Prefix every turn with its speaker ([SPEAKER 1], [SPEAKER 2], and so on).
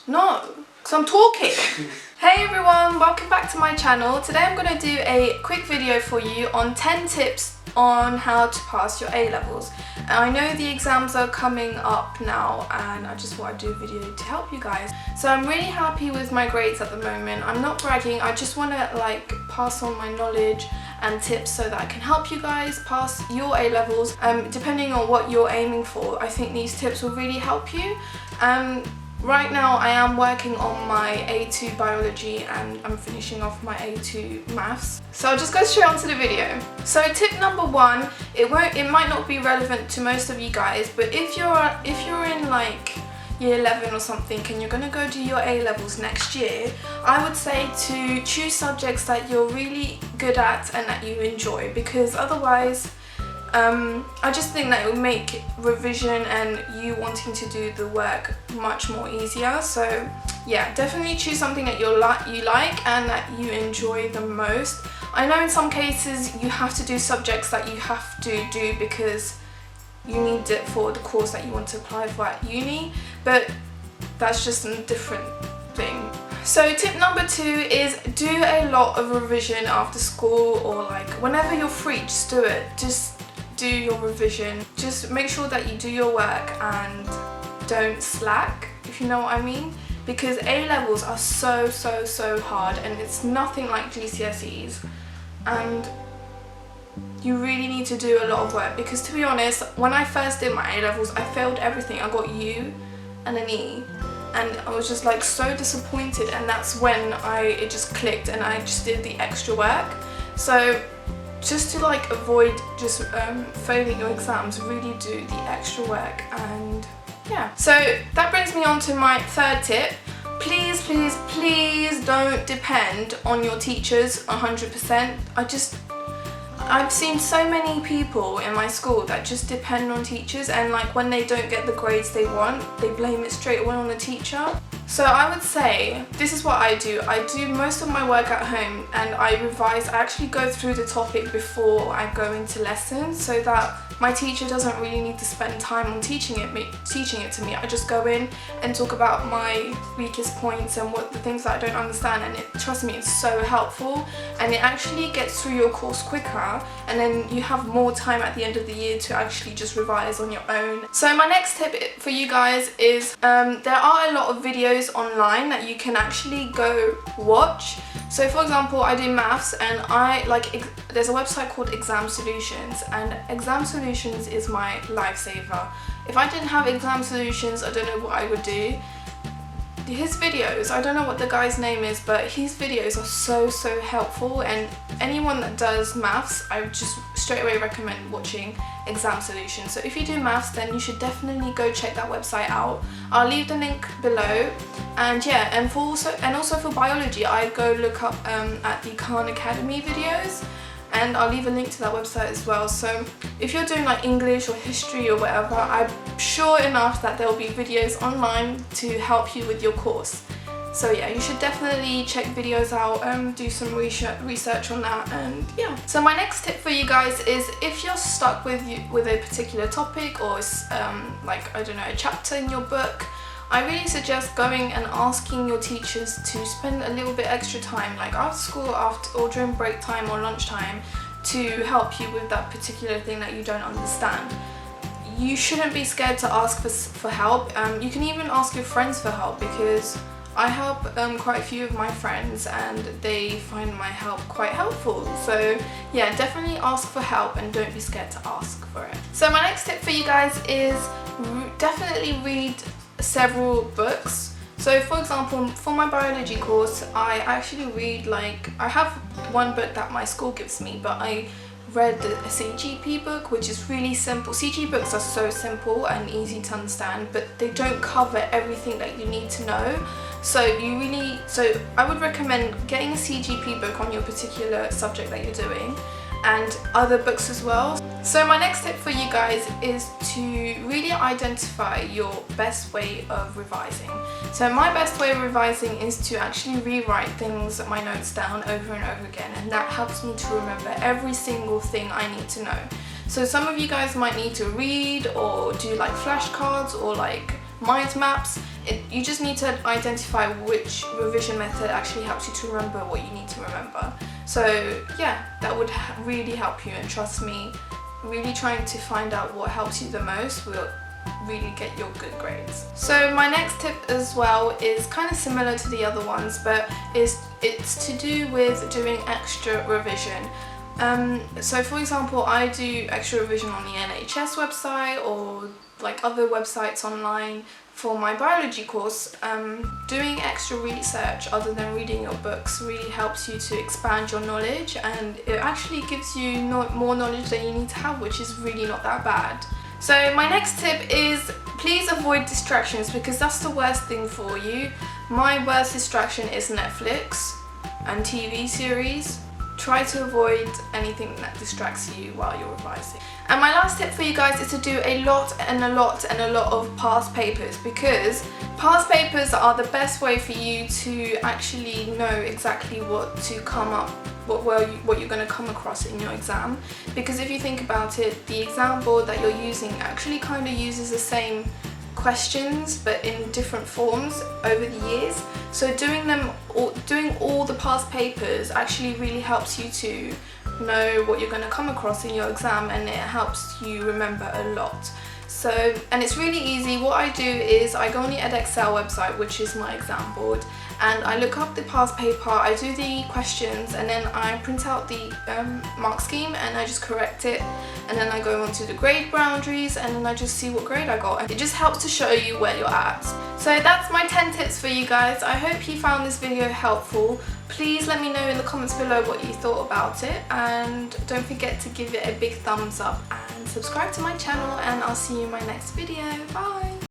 [SPEAKER 1] No, because I'm talking. Hey everyone, welcome back to my channel. Today I'm going to do a quick video for you on 10 tips on how to pass your A-levels. And I know the exams are coming up now and I just thought I'd do a video to help you guys. So I'm really happy with my grades at the moment. I'm not bragging, I just want to pass on my knowledge and tips so that I can help you guys pass your A-levels. Depending on what you're aiming for, I think these tips will really help you. Right now I am working on my A2 biology and I'm finishing off my A2 maths. So I'll just go straight on to the video. So tip number one, it might not be relevant to most of you guys, but if you're in year 11 or something and you're going to go do your A-levels next year, I would say to choose subjects that you're really good at and that you enjoy, because otherwise I just think that it will make revision and you wanting to do the work much more easier. So yeah, definitely choose something that you like and that you enjoy the most. I know in some cases you have to do subjects that you have to do because you need it for the course that you want to apply for at uni, but that's just a different thing. So tip number two is do a lot of revision after school, or whenever you're free, just do it. Just do your revision. Just make sure that you do your work and don't slack, if you know what I mean, because A-levels are so hard and it's nothing like GCSEs, and you really need to do a lot of work, because to be honest, when I first did my A-levels I failed everything. I got U and an E and I was just so disappointed, and that's when it just clicked and I just did the extra work. So just to avoid just failing your exams, really do the extra work. And yeah, so that brings me on to my third tip. Please don't depend on your teachers 100%. I've seen so many people in my school that just depend on teachers, and when they don't get the grades they want, they blame it straight away on the teacher. So I would say, this is what I do. I do most of my work at home and I revise. I actually go through the topic before I go into lessons so that my teacher doesn't really need to spend time on teaching it to me. I just go in and talk about my weakest points and the things that I don't understand, and trust me, it's so helpful, and it actually gets through your course quicker, and then you have more time at the end of the year to actually just revise on your own. So my next tip for you guys is there are a lot of videos online that you can actually go watch. So for example, I do maths and there's a website called Exam Solutions, and Exam Solutions is my lifesaver. If I didn't have Exam Solutions, I don't know what I would do. His videos, I don't know what the guy's name is, but his videos are so helpful, and anyone that does maths, I would just straight away recommend watching Exam Solutions. So if you do maths, then you should definitely go check that website out. I'll leave the link below. And yeah, and also for biology, I go look up at the Khan Academy videos, and I'll leave a link to that website as well. So if you're doing English or history or whatever, I'm sure enough that there'll be videos online to help you with your course. So yeah, you should definitely check videos out, do some research on that, and yeah. So my next tip for you guys is, if you're stuck with a particular topic, or I don't know, a chapter in your book, I really suggest going and asking your teachers to spend a little bit extra time, after school, or during break time or lunchtime, to help you with that particular thing that you don't understand. You shouldn't be scared to ask for help. You can even ask your friends for help, because I help quite a few of my friends and they find my help quite helpful. So yeah, definitely ask for help and don't be scared to ask for it. So my next tip for you guys is definitely read several books. So for example, for my biology course, I actually read I have one book that my school gives me, but I read a CGP book, which is really simple. CG books are so simple and easy to understand, but they don't cover everything that you need to know. So I would recommend getting a CGP book on your particular subject that you're doing, and other books as well. So my next tip for you guys is to really identify your best way of revising. So my best way of revising is to actually rewrite my notes down over and over again, and that helps me to remember every single thing I need to know. So some of you guys might need to read or do flashcards or mind maps. You just need to identify which revision method actually helps you to remember what you need to remember. So yeah, that would really help you, and trust me, really trying to find out what helps you the most will really get your good grades. So my next tip as well is kind of similar to the other ones, but it's to do with doing extra revision. So for example, I do extra revision on the NHS website or like other websites online for my biology course. Doing extra research other than reading your books really helps you to expand your knowledge, and it actually gives you more knowledge than you need to have, which is really not that bad. So my next tip is please avoid distractions, because that's the worst thing for you. My worst distraction is Netflix and TV series. Try to avoid anything that distracts you while you're revising. And my last tip for you guys is to do a lot of past papers, because past papers are the best way for you to actually know exactly what you're going to come across in your exam. Because if you think about it, the exam board that you're using actually kind of uses the same questions but in different forms over the years. So doing all the past papers actually really helps you to know what you're going to come across in your exam, and it helps you remember a lot. So, and it's really easy. What I do is I go on the Edexcel website, which is my exam board, and I look up the past paper, I do the questions, and then I print out the mark scheme and I just correct it, and then I go on to the grade boundaries, and then I just see what grade I got, and it just helps to show you where you're at. So that's my 10 tips for you guys. I hope you found this video helpful. Please let me know in the comments below what you thought about it, and don't forget to give it a big thumbs up and subscribe to my channel, and I'll see you in my next video. Bye!